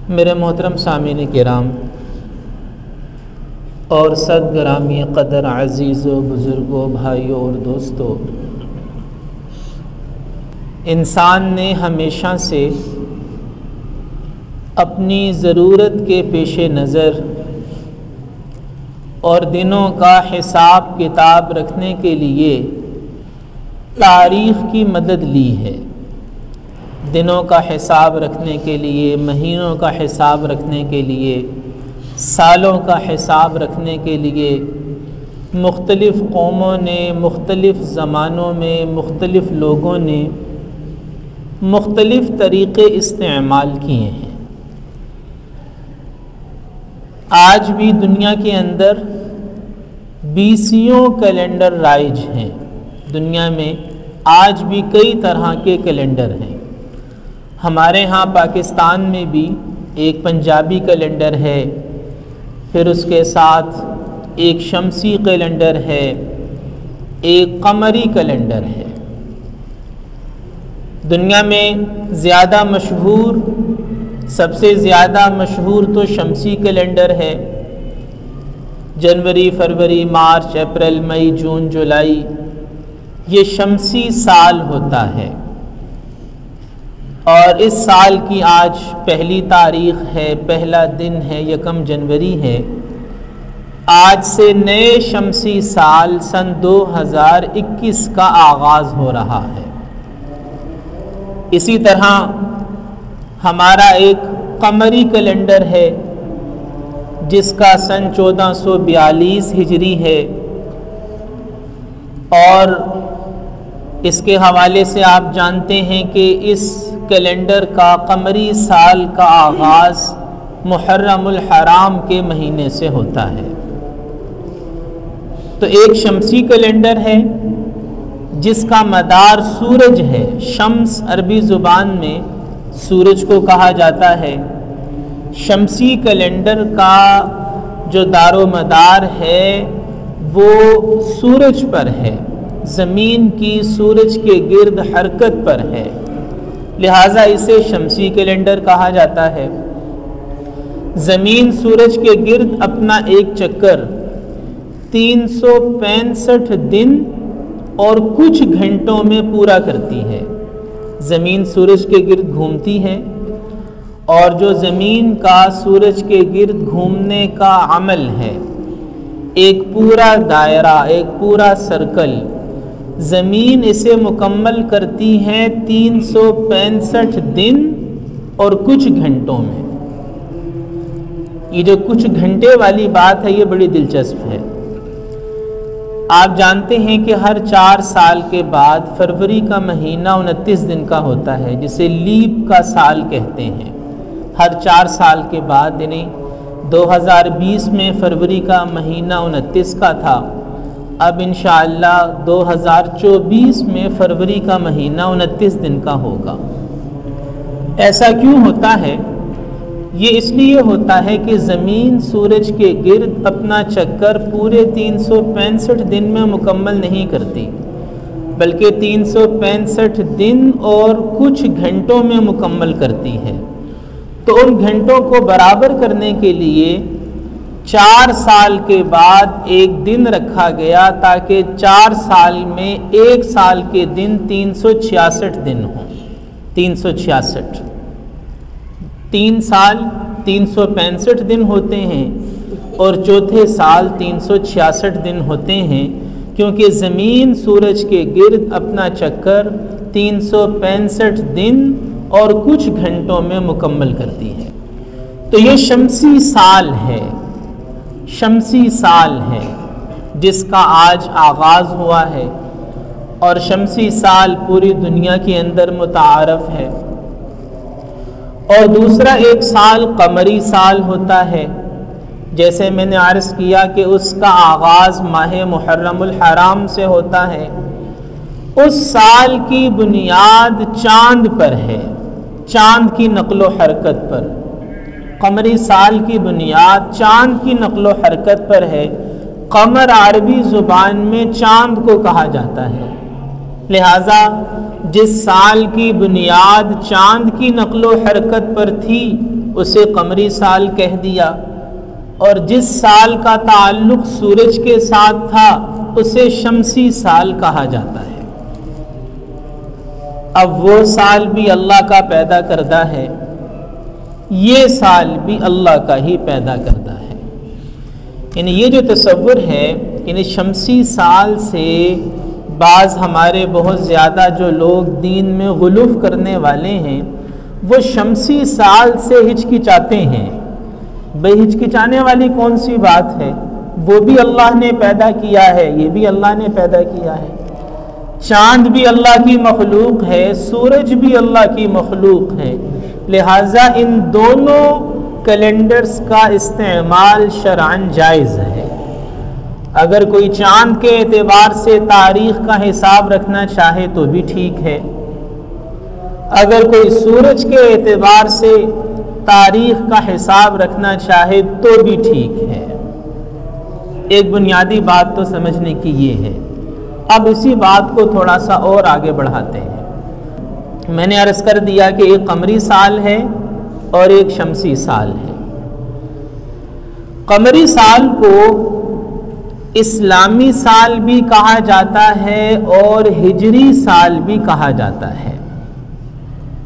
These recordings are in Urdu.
میرے محترم سامعین کرام اور صد گرامی قدر عزیزوں، بزرگوں، بھائیوں اور دوستوں، انسان نے ہمیشہ سے اپنی ضرورت کے پیش نظر اور دنوں کا حساب کتاب رکھنے کے لیے تاریخ کی مدد لی ہے۔ دنوں کا حساب رکھنے کے لیے، مہینوں کا حساب رکھنے کے لیے، سالوں کا حساب رکھنے کے لیے مختلف قوموں نے، مختلف زمانوں میں مختلف لوگوں نے مختلف طریقے استعمال کیے ہیں۔ آج بھی دنیا کے اندر 20 کیلنڈر رائج ہیں۔ دنیا میں آج بھی کئی طرح کے کیلنڈر ہیں۔ ہمارے ہاں پاکستان میں بھی ایک پنجابی کیلنڈر ہے، پھر اس کے ساتھ ایک شمسی کیلنڈر ہے، ایک قمری کیلنڈر ہے۔ دنیا میں زیادہ مشہور، سب سے زیادہ مشہور تو شمسی کیلنڈر ہے۔ جنوری، فروری، مارچ، اپریل، مئی، جون، جولائی، یہ شمسی سال ہوتا ہے۔ اور اس سال کی آج پہلی تاریخ ہے، پہلا دن ہے، 1 جنوری ہے۔ آج سے نئے شمسی سال سن 2021 کا آغاز ہو رہا ہے۔ اسی طرح ہمارا ایک قمری کیلنڈر ہے جس کا سن 1442 ہجری ہے، اور اس کے حوالے سے آپ جانتے ہیں کہ اس کیلنڈر کا قمری سال کا آغاز محرم الحرام کے مہینے سے ہوتا ہے۔ تو ایک شمسی کیلنڈر ہے جس کا مدار سورج ہے۔ شمس عربی زبان میں سورج کو کہا جاتا ہے۔ شمسی کیلنڈر کا جو دار و مدار ہے وہ سورج پر ہے، زمین کی سورج کے گرد حرکت پر ہے، لہٰذا اسے شمسی کیلنڈر کہا جاتا ہے۔ زمین سورج کے گرد اپنا ایک چکر 365 دن اور کچھ گھنٹوں میں پورا کرتی ہے۔ زمین سورج کے گرد گھومتی ہے، اور جو زمین کا سورج کے گرد گھومنے کا عمل ہے، ایک پورا دائرہ، ایک پورا سرکل، زمین اسے مکمل کرتی ہے 365 دن اور کچھ گھنٹوں میں۔ یہ جو کچھ گھنٹے والی بات ہے یہ بڑی دلچسپ ہے۔ آپ جانتے ہیں کہ ہر 4 سال کے بعد فروری کا مہینہ 29 دن کا ہوتا ہے، جسے لیپ کا سال کہتے ہیں۔ ہر 4 سال کے بعد، یعنی 2020 میں فروری کا مہینہ 29 کا تھا، اب انشاءاللہ 2024 میں فروری کا مہینہ 29 دن کا ہوگا۔ ایسا کیوں ہوتا ہے؟ یہ اس لیے ہوتا ہے کہ زمین سورج کے گرد اپنا چکر پورے 365 دن میں مکمل نہیں کرتی، بلکہ 365 دن اور کچھ گھنٹوں میں مکمل کرتی ہے۔ تو ان گھنٹوں کو برابر کرنے کے لیے 4 سال کے بعد ایک دن رکھا گیا، تاکہ 4 سال میں ایک سال کے دن 366 دن ہوں۔ 366 3 سال 365 دن ہوتے ہیں، اور چوتھے سال 366 دن ہوتے ہیں، کیونکہ زمین سورج کے گرد اپنا چکر 365 دن اور کچھ گھنٹوں میں مکمل کرتی ہے۔ تو یہ شمسی سال ہے، شمسی سال ہے جس کا آج آغاز ہوا ہے، اور شمسی سال پوری دنیا کے اندر متعارف ہے۔ اور دوسرا ایک سال قمری سال ہوتا ہے، جیسے میں نے عرض کیا کہ اس کا آغاز ماہ محرم الحرام سے ہوتا ہے۔ اس سال کی بنیاد چاند پر ہے، چاند کی نقل و حرکت پر۔ قمری سال کی بنیاد چاند کی نقل و حرکت پر ہے۔ قمر عربی زبان میں چاند کو کہا جاتا ہے، لہذا جس سال کی بنیاد چاند کی نقل و حرکت پر تھی اسے قمری سال کہہ دیا، اور جس سال کا تعلق سورج کے ساتھ تھا اسے شمسی سال کہا جاتا ہے۔ اب وہ سال بھی اللہ کا پیدا کردہ ہے، یہ سال بھی اللہ کا ہی پیدا کردہ ہے۔ یعنی یہ جو تصور ہے، یعنی شمسی سال سے بعض ہمارے بہت زیادہ جو لوگ دین میں غلو کرنے والے ہیں وہ شمسی سال سے ہچکچاتے ہیں۔ بھئی ہچکچانے والی کون سی بات ہے؟ وہ بھی اللہ نے پیدا کیا ہے، یہ بھی اللہ نے پیدا کیا ہے۔ چاند بھی اللہ کی مخلوق ہے، سورج بھی اللہ کی مخلوق ہے، لہٰذا ان دونوں کیلنڈرز کا استعمال شرعاً جائز ہے۔ اگر کوئی چاند کے اعتبار سے تاریخ کا حساب رکھنا چاہے تو بھی ٹھیک ہے، اگر کوئی سورج کے اعتبار سے تاریخ کا حساب رکھنا چاہے تو بھی ٹھیک ہے۔ ایک بنیادی بات تو سمجھنے کی یہ ہے۔ اب اسی بات کو تھوڑا سا اور آگے بڑھاتے ہیں۔ میں نے عرض کر دیا کہ ایک قمری سال ہے اور ایک شمسی سال ہے۔ قمری سال کو اسلامی سال بھی کہا جاتا ہے اور ہجری سال بھی کہا جاتا ہے۔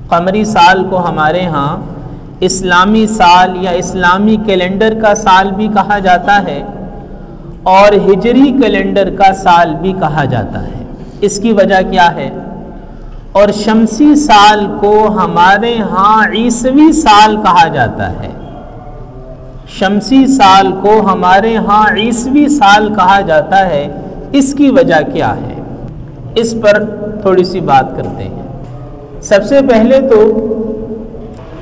قمری سال کو ہمارے ہاں اسلامی سال یا اسلامی کیلنڈر کا سال بھی کہا جاتا ہے اور ہجری کیلنڈر کا سال بھی کہا جاتا ہے۔ اس کی وجہ کیا ہے؟ اور شمسی سال کو ہمارے ہاں عیسوی سال کہا جاتا ہے۔ شمسی سال کو ہمارے ہاں عیسوی سال کہا جاتا ہے۔ اس کی وجہ کیا ہے؟ اس پر تھوڑی سی بات کرتے ہیں۔ سب سے پہلے تو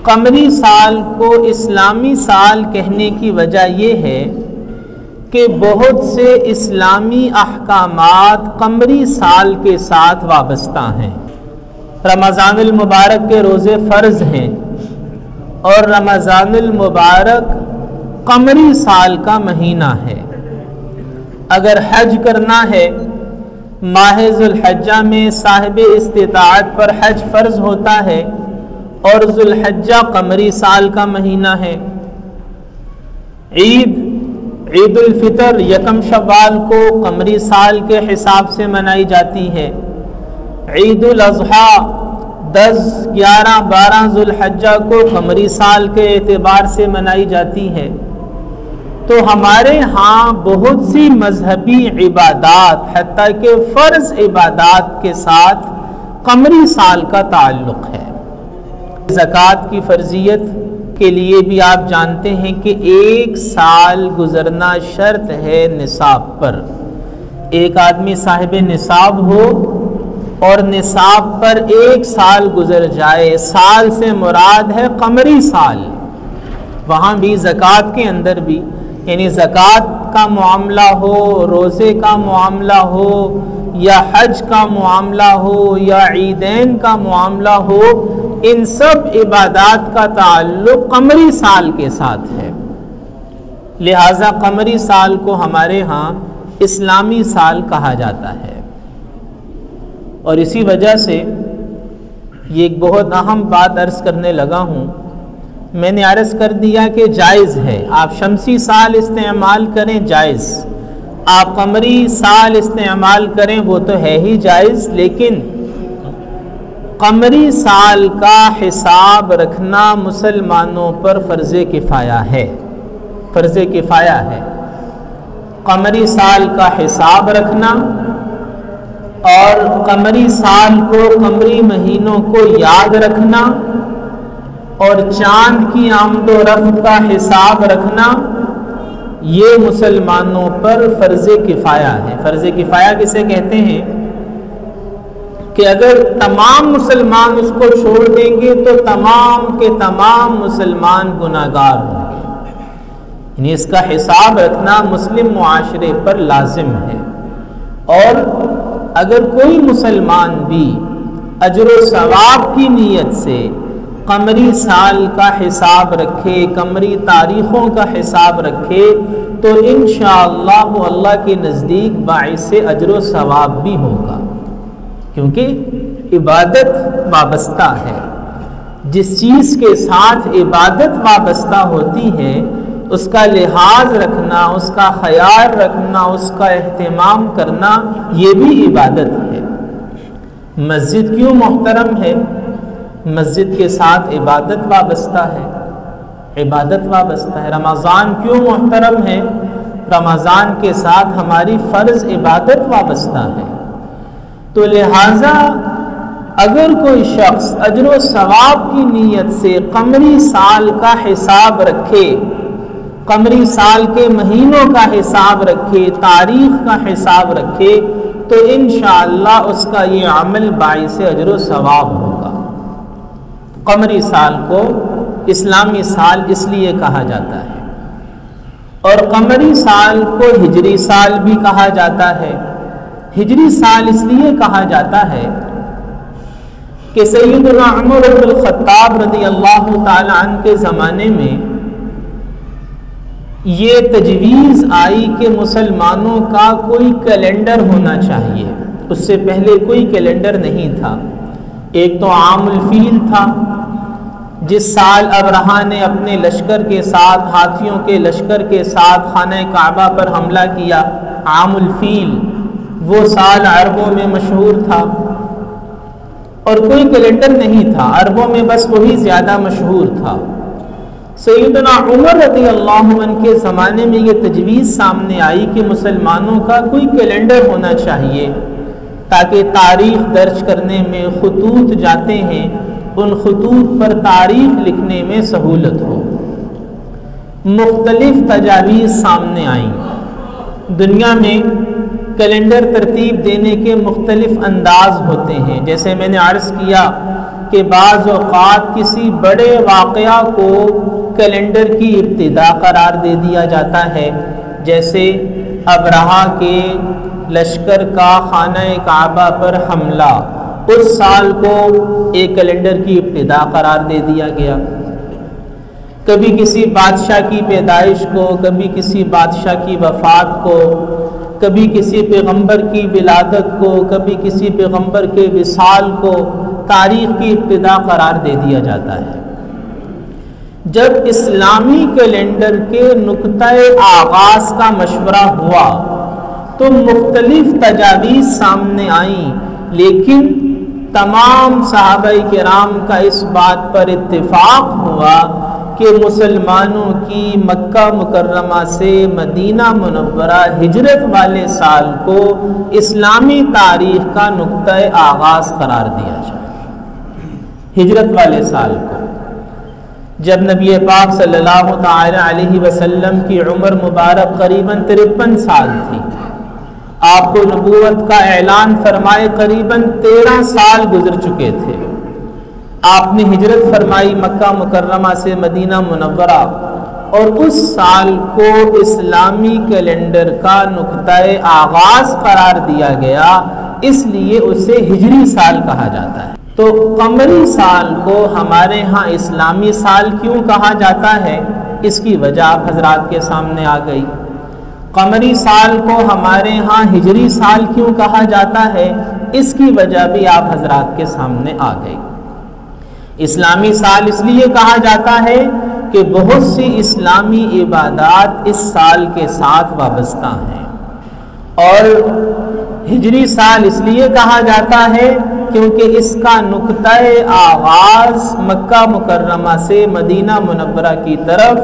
قمری سال کو اسلامی سال کہنے کی وجہ یہ ہے کہ بہت سے اسلامی احکامات قمری سال کے ساتھ وابستہ ہیں۔ رمضان المبارک کے روزے فرض ہیں اور رمضان المبارک قمری سال کا مہینہ ہے۔ اگر حج کرنا ہے، ماہ ذو الحجہ میں صاحب استطاعت پر حج فرض ہوتا ہے اور ذو الحجہ قمری سال کا مہینہ ہے۔ عید الفطر یکم شوال کو قمری سال کے حساب سے منائی جاتی ہے۔ عید الاضحیٰ 10، 11، 12 ذو الحجہ کو قمری سال کے اعتبار سے منائی جاتی ہے۔ تو ہمارے ہاں بہت سی مذہبی عبادات حتیٰ کہ فرض عبادات کے ساتھ قمری سال کا تعلق ہے۔ زکوٰۃ کی فرضیت کے لیے بھی آپ جانتے ہیں کہ 1 سال گزرنا شرط ہے نصاب پر۔ ایک آدمی صاحب نصاب ہو اور نصاب پر 1 سال گزر جائے، سال سے مراد ہے قمری سال۔ وہاں بھی زکوٰۃ کے اندر بھی، یعنی زکوٰۃ کا معاملہ ہو، روزے کا معاملہ ہو، یا حج کا معاملہ ہو، یا عیدین کا معاملہ ہو، ان سب عبادات کا تعلق قمری سال کے ساتھ ہے۔ لہٰذا قمری سال کو ہمارے ہاں اسلامی سال کہا جاتا ہے۔ اور اسی وجہ سے یہ ایک بہت اہم بات عرض کرنے لگا ہوں۔ میں نے عرض کر دیا کہ جائز ہے، آپ شمسی سال استعمال کریں جائز، آپ قمری سال استعمال کریں وہ تو ہے ہی جائز، لیکن قمری سال کا حساب رکھنا مسلمانوں پر فرض کفایہ ہے، فرض کفایہ ہے۔ قمری سال کا حساب رکھنا اور قمری سال کو، قمری مہینوں کو یاد رکھنا اور چاند کی آمد و رفت کا حساب رکھنا، یہ مسلمانوں پر فرض کفایہ ہے۔ فرض کفایہ کسے کہتے ہیں کہ اگر تمام مسلمان اس کو چھوڑ دیں گے تو تمام کے تمام مسلمان گناہگار ہوں گے، یعنی اس کا حساب رکھنا مسلم معاشرے پر لازم ہے۔ اور اگر کوئی مسلمان بھی اجر و ثواب کی نیت سے قمری سال کا حساب رکھے، قمری تاریخوں کا حساب رکھے، تو انشاءاللہ وہ اللہ کے نزدیک باعث اجر و ثواب بھی ہوگا، کیونکہ عبادت وابستہ ہے۔ جس چیز کے ساتھ عبادت وابستہ ہوتی ہے اس کا لحاظ رکھنا، اس کا خیال رکھنا، اس کا اہتمام کرنا، یہ بھی عبادت ہے۔ مسجد کیوں محترم ہے؟ مسجد کے ساتھ عبادت وابستہ ہے، عبادت وابستہ ہے۔ رمضان کیوں محترم ہے؟ رمضان کے ساتھ ہماری فرض عبادت وابستہ ہے۔ تو لہٰذا اگر کوئی شخص اجر و ثواب کی نیت سے قمری سال کا حساب رکھے، قمری سال کے مہینوں کا حساب رکھے، تاریخ کا حساب رکھے، تو انشاءاللہ اس کا یہ عمل باعث اجر و ثواب ہوگا۔ قمری سال کو اسلامی سال اس لیے کہا جاتا ہے، اور قمری سال کو ہجری سال بھی کہا جاتا ہے۔ ہجری سال اس لیے کہا جاتا ہے کہ سیدنا عمر بن الخطاب رضی اللہ تعالی عنہ کے زمانے میں یہ تجویز آئی کہ مسلمانوں کا کوئی کیلنڈر ہونا چاہیے۔ اس سے پہلے کوئی کیلنڈر نہیں تھا۔ ایک تو عام الفیل تھا، جس سال ابرہہ نے اپنے لشکر کے ساتھ، ہاتھیوں کے لشکر کے ساتھ خانہ کعبہ پر حملہ کیا، عام الفیل، وہ سال عربوں میں مشہور تھا، اور کوئی کیلنڈر نہیں تھا عربوں میں، بس وہی زیادہ مشہور تھا۔ سیدنا عمر رضی اللہ عنہ کے زمانے میں یہ تجویز سامنے آئی کہ مسلمانوں کا کوئی کیلنڈر ہونا چاہیے، تاکہ تاریخ درج کرنے میں خطوط جاتے ہیں، ان خطوط پر تاریخ لکھنے میں سہولت ہو۔ مختلف تجاویز سامنے آئیں۔ دنیا میں کیلنڈر ترتیب دینے کے مختلف انداز ہوتے ہیں۔ جیسے میں نے عرض کیا کہ بعض اوقات کسی بڑے واقعہ کو کیلنڈر کی ابتدا قرار دے دیا جاتا ہے، جیسے ابرہہ کے لشکر کا خانہ کعبہ پر حملہ، اس سال کو ایک کیلنڈر کی ابتدا قرار دے دیا گیا۔ کبھی کسی بادشاہ کی پیدائش کو، کبھی کسی بادشاہ کی وفات کو، کبھی کسی پیغمبر کی ولادت کو، کبھی کسی پیغمبر کے وصال کو تاریخ کی ابتدا قرار دے دیا جاتا ہے۔ جب اسلامی کیلنڈر کے نقطہ آغاز کا مشورہ ہوا تو مختلف تجاویز سامنے آئیں، لیکن تمام صحابہ کرام کا اس بات پر اتفاق ہوا کہ مسلمانوں کی مکہ مکرمہ سے مدینہ منورہ ہجرت والے سال کو اسلامی تاریخ کا نقطہ آغاز قرار دیا جائے۔ ہجرت والے سال کو، جب نبی پاک صلی اللہ تعالی علیہ وسلم کی عمر مبارک قریباً 53 سال تھی، آپ کو نبوت کا اعلان فرمائے قریباً 13 سال گزر چکے تھے۔ آپ نے ہجرت فرمائی مکہ مکرمہ سے مدینہ منورہ، اور اس سال کو اسلامی کیلنڈر کا نقطہ آغاز قرار دیا گیا، اس لیے اسے ہجری سال کہا جاتا ہے۔ تو قمری سال کو ہمارے ہاں اسلامی سال کیوں کہا جاتا ہے، اس کی وجہ آپ حضرات کے سامنے آ گئی۔ قمری سال کو ہمارے ہاں ہجری سال کیوں کہا جاتا ہے، اس کی وجہ بھی آپ حضرات کے سامنے آ گئی۔ اسلامی سال اس لیے کہا جاتا ہے کہ بہت سی اسلامی عبادات اس سال کے ساتھ وابستہ ہیں، اور ہجری سال اس لیے کہا جاتا ہے کیونکہ اس کا نقطہ آغاز مکہ مکرمہ سے مدینہ منورہ کی طرف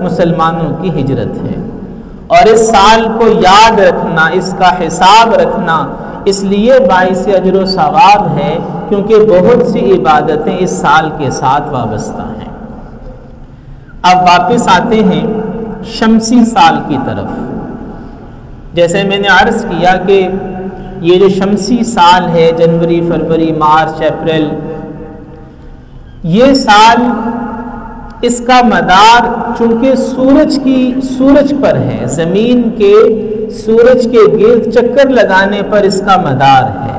مسلمانوں کی ہجرت ہے، اور اس سال کو یاد رکھنا، اس کا حساب رکھنا اس لیے باعث اجر و ثواب ہے کیونکہ بہت سی عبادتیں اس سال کے ساتھ وابستہ ہیں۔ اب واپس آتے ہیں شمسی سال کی طرف۔ جیسے میں نے عرض کیا کہ یہ جو شمسی سال ہے، جنوری، فروری، مارچ، اپریل، یہ سال اس کا مدار چونکہ سورج پر ہے، زمین کے سورج کے گرد چکر لگانے پر اس کا مدار ہے،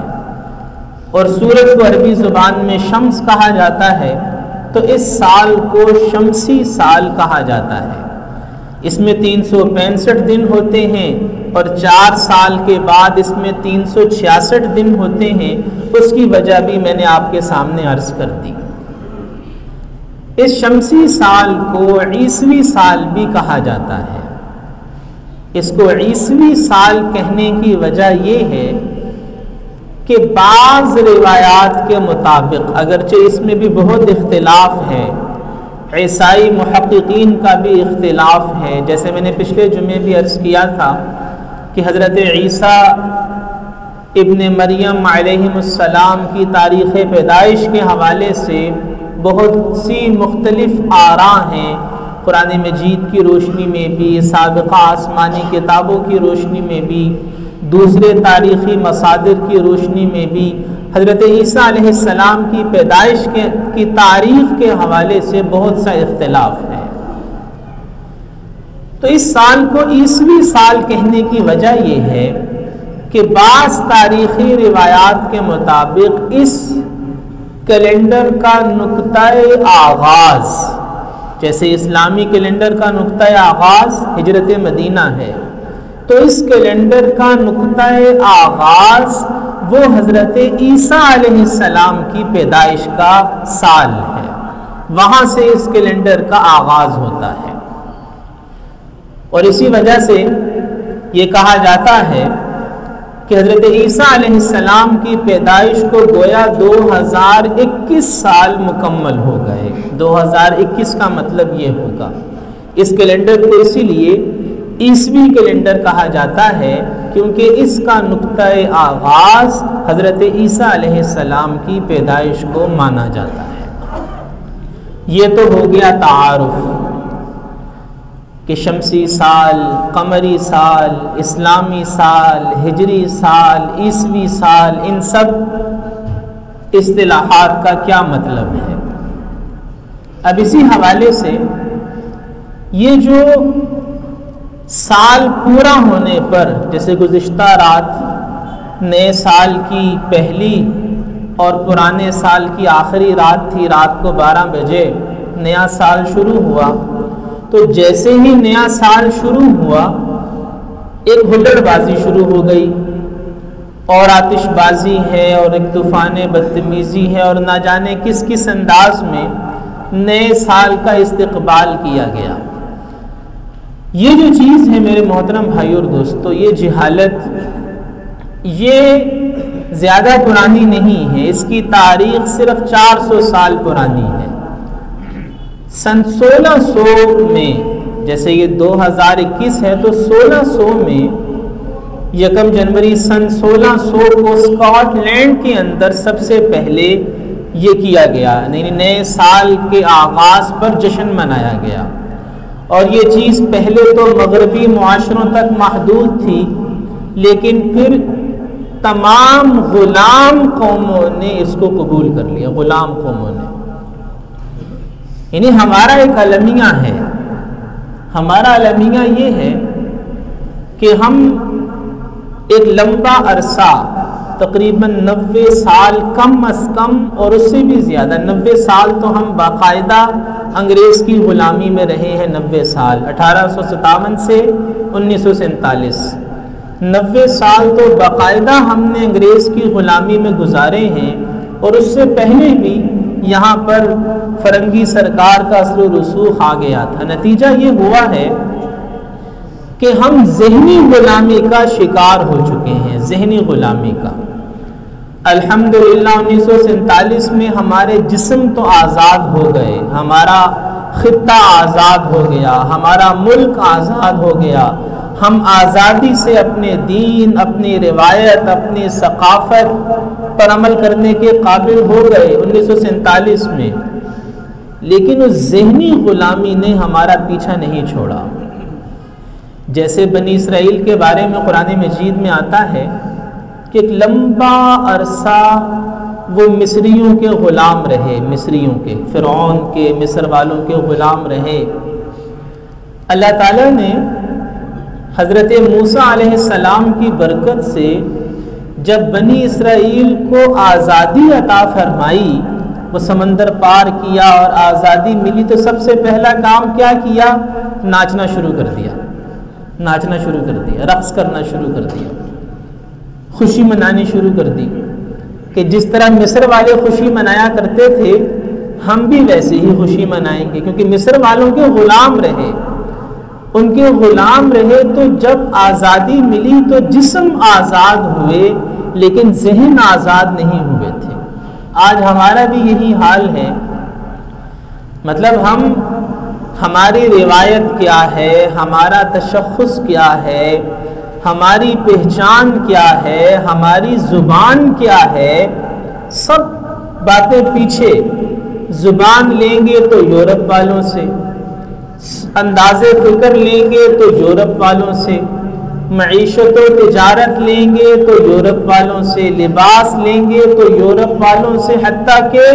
اور سورج کو عربی زبان میں شمس کہا جاتا ہے، تو اس سال کو شمسی سال کہا جاتا ہے۔ اس میں 365 دن ہوتے ہیں، اور 4 سال کے بعد اس میں 366 دن ہوتے ہیں۔ اس کی وجہ بھی میں نے آپ کے سامنے عرض کر دی۔ اس شمسی سال کو عیسوی سال بھی کہا جاتا ہے۔ اس کو عیسوی سال کہنے کی وجہ یہ ہے کہ بعض روایات کے مطابق، اگرچہ اس میں بھی بہت اختلاف ہے، عیسائی محققین کا بھی اختلاف ہے، جیسے میں نے پچھلے جمعے بھی عرض کیا تھا کہ حضرت عیسیٰ ابن مریم علیہ السلام کی تاریخ پیدائش کے حوالے سے بہت سی مختلف آراء ہیں، قرآن مجید کی روشنی میں بھی، سابقہ آسمانی کتابوں کی روشنی میں بھی، دوسرے تاریخی مصادر کی روشنی میں بھی حضرت عیسیٰ علیہ السلام کی پیدائش کی تاریخ کے حوالے سے بہت سا اختلاف ہے۔ تو اس سال کو عیسوی سال کہنے کی وجہ یہ ہے کہ بعض تاریخی روایات کے مطابق اس کیلنڈر کا نقطۂ آغاز، جیسے اسلامی کیلنڈر کا نقطۂ آغاز ہجرت مدینہ ہے، تو اس کیلنڈر کا نقطۂ آغاز وہ حضرت عیسیٰ علیہ السلام کی پیدائش کا سال ہے، وہاں سے اس کیلنڈر کا آغاز ہوتا ہے۔ اور اسی وجہ سے یہ کہا جاتا ہے کہ حضرت عیسیٰ علیہ السلام کی پیدائش کو گویا 2021 سال مکمل ہو گئے۔ 2021 کا مطلب یہ ہوگا، اس کیلنڈر کو اسی لیے عیسوی کیلنڈر کہا جاتا ہے کیونکہ اس کا نقطۂ آغاز حضرت عیسیٰ علیہ السلام کی پیدائش کو مانا جاتا ہے۔ یہ تو ہو گیا تعارف کہ شمسی سال، قمری سال، اسلامی سال، ہجری سال، عیسوی سال، ان سب اصطلاحات کا کیا مطلب ہے۔ اب اسی حوالے سے یہ جو سال پورا ہونے پر، جیسے گزشتہ رات نئے سال کی پہلی اور پرانے سال کی آخری رات تھی، رات کو 12 بجے نیا سال شروع ہوا، تو جیسے ہی نیا سال شروع ہوا ایک ہلڑ بازی شروع ہو گئی، اور آتش بازی ہے، اور ایک طوفان بدتمیزی ہے، اور نہ جانے کس کس انداز میں نئے سال کا استقبال کیا گیا۔ یہ جو چیز ہے میرے محترم بھائی اور دوستو، یہ جہالت یہ زیادہ پرانی نہیں ہے، اس کی تاریخ صرف 400 سال پرانی ہے۔ سن 1600 میں، جیسے یہ 2021 ہے تو 1600 میں 1 جنوری سن 1600 کو اسکاٹ لینڈ کے اندر سب سے پہلے یہ کیا گیا، یعنی نئے سال کے آغاز پر جشن منایا گیا۔ اور یہ چیز پہلے تو مغربی معاشروں تک محدود تھی، لیکن پھر تمام غلام قوموں نے اس کو قبول کر لیا، غلام قوموں نے۔ یعنی ہمارا ایک المیہ ہے، ہمارا المیہ یہ ہے کہ ہم ایک لمبا عرصہ، تقریباً 90 سال کم از کم، اور اس سے بھی زیادہ 90 سال تو ہم باقاعدہ انگریز کی غلامی میں رہے ہیں۔ 90 سال 1857 سے 1947، 90 سال تو باقاعدہ ہم نے انگریز کی غلامی میں گزارے ہیں، اور اس سے پہلے بھی یہاں پر فرنگی سرکار کا اثر و رسوخ آ گیا تھا۔ نتیجہ یہ ہوا ہے کہ ہم ذہنی غلامی کا شکار ہو چکے ہیں، ذہنی غلامی کا۔ الحمدللہ 1947 میں ہمارے جسم تو آزاد ہو گئے، ہمارا خطہ آزاد ہو گیا، ہمارا ملک آزاد ہو گیا، ہم آزادی سے اپنے دین، اپنی روایت، اپنی ثقافت پر عمل کرنے کے قابل ہو گئے 1947 میں، لیکن اس ذہنی غلامی نے ہمارا پیچھا نہیں چھوڑا۔ جیسے بنی اسرائیل کے بارے میں قرآن مجید میں آتا ہے کہ ایک لمبا عرصہ وہ مصریوں کے غلام رہے، مصریوں کے، فرعون کے، مصر والوں کے غلام رہے۔ اللہ تعالیٰ نے حضرت موسیٰ علیہ السلام کی برکت سے جب بنی اسرائیل کو آزادی عطا فرمائی، وہ سمندر پار کیا اور آزادی ملی، تو سب سے پہلا کام کیا کیا؟ ناچنا شروع کر دیا، ناچنا شروع کر دیا، رقص کرنا شروع کر دیا، خوشی منانی شروع کر دی۔ کہ جس طرح مصر والے خوشی منایا کرتے تھے، ہم بھی ویسے ہی خوشی منائیں گے، کیونکہ مصر والوں کے غلام رہے، ان کے غلام رہے، تو جب آزادی ملی تو جسم آزاد ہوئے لیکن ذہن آزاد نہیں ہوئے تھے۔ آج ہمارا بھی یہی حال ہے، مطلب ہماری روایت کیا ہے، ہمارا تشخص کیا ہے، ہماری پہچان کیا ہے، ہماری زبان کیا ہے، سب باتیں پیچھے۔ زبان لیں گے تو یورپ والوں سے، انداز فکر لیں گے تو یورپ والوں سے، معیشت و تجارت لیں گے تو یورپ والوں سے، لباس لیں گے تو یورپ والوں سے، حتیٰ کہ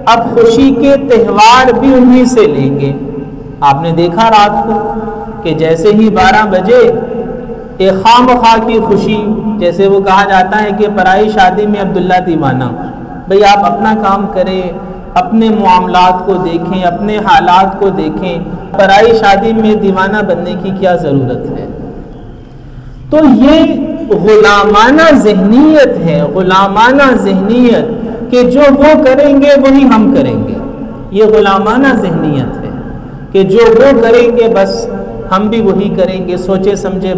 اب خوشی کے تہوار بھی انہی سے لیں گے۔ آپ نے دیکھا رات کو کہ جیسے ہی 12 بجے ایک خواہ مخواہ کی خوشی، جیسے وہ کہا جاتا ہے کہ پرائی شادی میں عبداللہ دیوانہ، بھئی آپ اپنا کام کریں، اپنے معاملات کو دیکھیں، اپنے حالات کو دیکھیں، پرائی شادی میں دیوانہ بننے کی کیا ضرورت ہے؟ تو یہ غلامانہ ذہنیت ہے، غلامانہ ذہنیت کہ جو وہ کریں گے وہی ہم کریں گے۔ یہ غلامانہ ذہنیت ہے کہ جو وہ کریں گے بس ہم بھی وہی کریں گے، سوچے سمجھے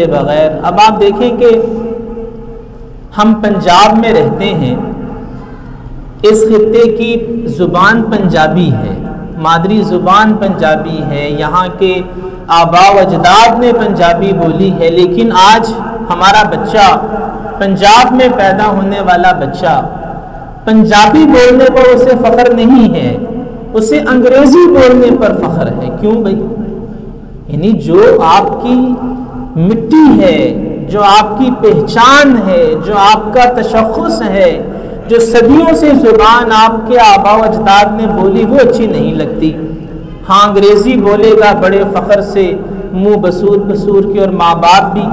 بغیر۔ اب آپ دیکھیں کہ ہم پنجاب میں رہتے ہیں، اس خطے کی زبان پنجابی ہے، مادری زبان پنجابی ہے، یہاں کے آباء و اجداد نے پنجابی بولی ہے، لیکن آج ہمارا بچہ، پنجاب میں پیدا ہونے والا بچہ، پنجابی بولنے پر اسے فخر نہیں ہے، اسے انگریزی بولنے پر فخر ہے۔ کیوں بھائی؟ یعنی جو آپ کی مٹی ہے، جو آپ کی پہچان ہے، جو آپ کا تشخص ہے، جو صدیوں سے زبان آپ کے آباء و اجداد نے بولی، وہ اچھی نہیں لگتی۔ ہاں انگریزی بولے گا بڑے فخر سے، منہ بسور کے، اور ماں باپ بھی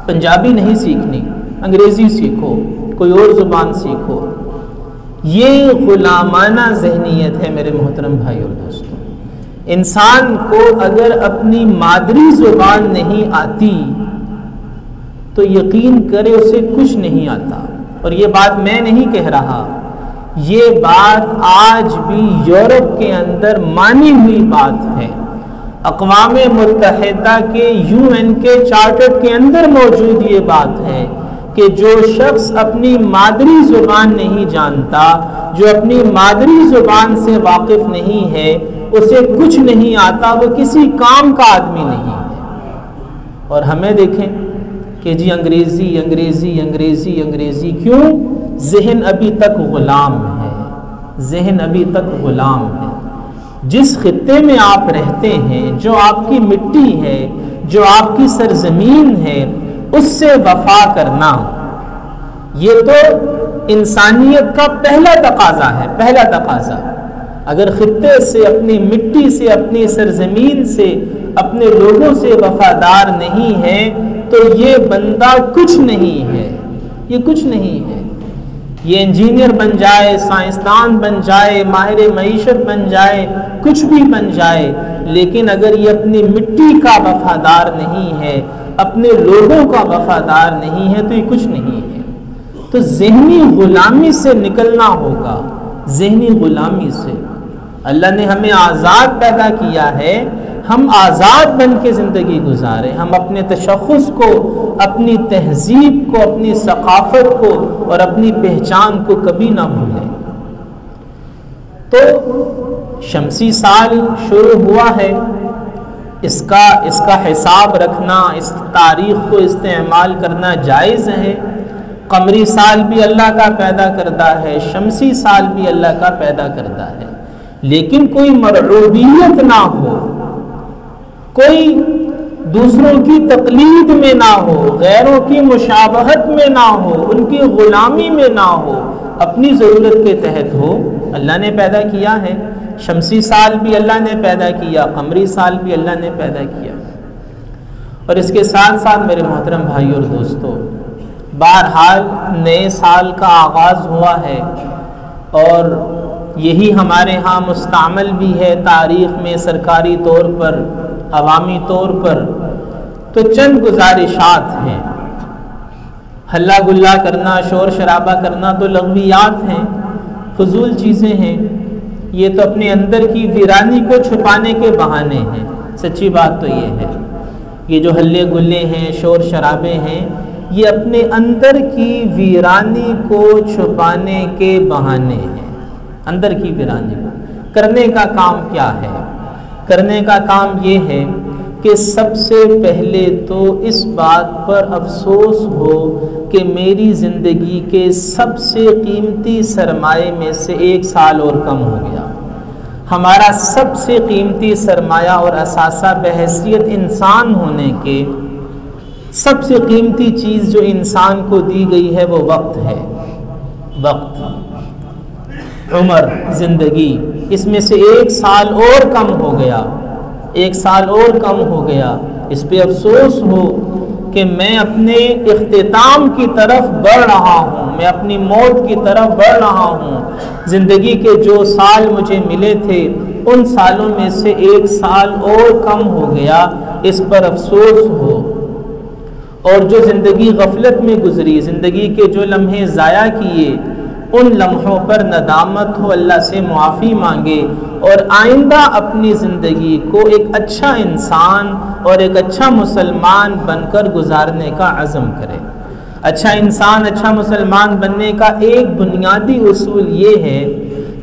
پنجابی نہیں سیکھنی، انگریزی سیکھو، کوئی اور زبان سیکھو۔ یہ غلامانہ ذہنیت ہے میرے محترم بھائی اور دوستوں۔ انسان کو اگر اپنی مادری زبان نہیں آتی تو یقین کرے اسے کچھ نہیں آتا۔ اور یہ بات میں نہیں کہہ رہا، یہ بات آج بھی یورپ کے اندر مانی ہوئی بات ہے، اقوام متحدہ کے UN کے چارٹر کے اندر موجود یہ بات ہے کہ جو شخص اپنی مادری زبان نہیں جانتا، جو اپنی مادری زبان سے واقف نہیں ہے، اسے کچھ نہیں آتا، وہ کسی کام کا آدمی نہیں ہے۔ اور ہمیں دیکھیں کہ جی انگریزی انگریزی انگریزی انگریزی، کیوں؟ ذہن ابھی تک غلام ہے، ذہن ابھی تک غلام ہے۔ جس خطے میں آپ رہتے ہیں، جو آپ کی مٹی ہے، جو آپ کی سرزمین ہے، اس سے وفا کرنا، یہ تو انسانیت کا پہلا تقاضا ہے، پہلا تقاضا۔ اگر خطے سے، اپنی مٹی سے، اپنی سرزمین سے، اپنے لوگوں سے وفادار نہیں ہے تو یہ بندہ کچھ نہیں ہے، یہ کچھ نہیں ہے۔ یہ انجینئر بن جائے، سائنسدان بن جائے، ماہر معیشت بن جائے، کچھ بھی بن جائے، لیکن اگر یہ اپنی مٹی کا وفادار نہیں ہے، اپنے لوگوں کا وفادار نہیں ہے، تو یہ کچھ نہیں ہے۔ تو ذہنی غلامی سے نکلنا ہوگا، ذہنی غلامی سے۔ اللہ نے ہمیں آزاد پیدا کیا ہے، ہم آزاد بن کے زندگی گزاریں، ہم اپنے تشخص کو، اپنی تہذیب کو، اپنی ثقافت کو اور اپنی پہچان کو کبھی نہ بھولیں۔ تو شمسی سال شروع ہوا ہے، اس کا حساب رکھنا، اس تاریخ کو استعمال کرنا جائز ہے۔ قمری سال بھی اللہ کا پیدا کردہ ہے، شمسی سال بھی اللہ کا پیدا کردہ ہے، لیکن کوئی مرعوبیت نہ ہو، کوئی دوسروں کی تقلید میں نہ ہو، غیروں کی مشابہت میں نہ ہو، ان کی غلامی میں نہ ہو، اپنی ضرورت کے تحت ہو۔ اللہ نے پیدا کیا ہے، شمسی سال بھی اللہ نے پیدا کیا، قمری سال بھی اللہ نے پیدا کیا۔ اور اس کے ساتھ ساتھ میرے محترم بھائی اور دوستو، بہرحال نئے سال کا آغاز ہوا ہے، اور یہی ہمارے ہاں مستعمل بھی ہے تاریخ میں، سرکاری طور پر، عوامی طور پر۔ تو چند گزارشات ہیں، ہلا گلا کرنا، شور شرابہ کرنا تو لغویات ہیں، فضول چیزیں ہیں، یہ تو اپنے اندر کی ویرانی کو چھپانے کے بہانے ہیں۔ سچی بات تو یہ ہے، یہ جو ہلے گلے ہیں، شور شرابے ہیں، یہ اپنے اندر کی ویرانی کو چھپانے کے بہانے ہیں۔ اندر کی ویرانی کو کرنے کا کام کیا ہے؟ کرنے کا کام یہ ہے کہ سب سے پہلے تو اس بات پر افسوس ہو کہ میری زندگی کے سب سے قیمتی سرمایے میں سے 1 سال اور کم ہو گیا۔ ہمارا سب سے قیمتی سرمایہ اور اثاثہ بحیثیت انسان ہونے کے، سب سے قیمتی چیز جو انسان کو دی گئی ہے وہ وقت ہے۔ وقت، عمر، زندگی، اس میں سے 1 سال اور کم ہو گیا، 1 سال اور کم ہو گیا۔ اس پہ افسوس ہو کہ میں اپنے اختتام کی طرف بڑھ رہا ہوں، میں اپنی موت کی طرف بڑھ رہا ہوں۔ زندگی کے جو سال مجھے ملے تھے ان سالوں میں سے 1 سال اور کم ہو گیا، اس پر افسوس ہو۔ اور جو زندگی غفلت میں گزری، زندگی کے جو لمحے ضائع کیے، ان لمحوں پر ندامت ہو، اللہ سے معافی مانگے اور آئندہ اپنی زندگی کو ایک اچھا انسان اور ایک اچھا مسلمان بن کر گزارنے کا عزم کرے۔ اچھا انسان، اچھا مسلمان بننے کا ایک بنیادی اصول یہ ہے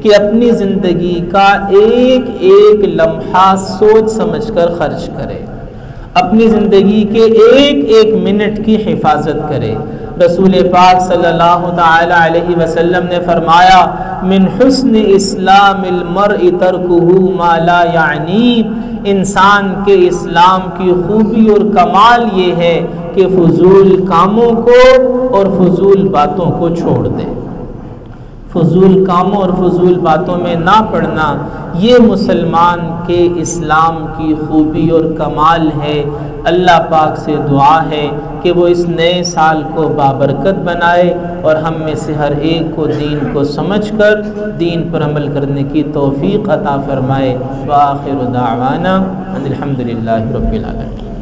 کہ اپنی زندگی کا ایک ایک لمحہ سوچ سمجھ کر خرچ کرے، اپنی زندگی کے ایک ایک منٹ کی حفاظت کرے۔ رسول پاک صلی اللہ تعالی علیہ وسلم نے فرمایا، من حسن اسلام المرء ترکہ ما لا یعنی، انسان کے اسلام کی خوبی اور کمال یہ ہے کہ فضول کاموں کو اور فضول باتوں کو چھوڑ دے۔ فضول کاموں اور فضول باتوں میں نہ پڑنا، یہ مسلمان کے اسلام کی خوبی اور کمال ہے۔ اللہ پاک سے دعا ہے کہ وہ اس نئے سال کو بابرکت بنائے اور ہم میں سے ہر ایک کو دین کو سمجھ کر دین پر عمل کرنے کی توفیق عطا فرمائے۔ وآخر دعوانا ان الحمد للہ رب العالمین۔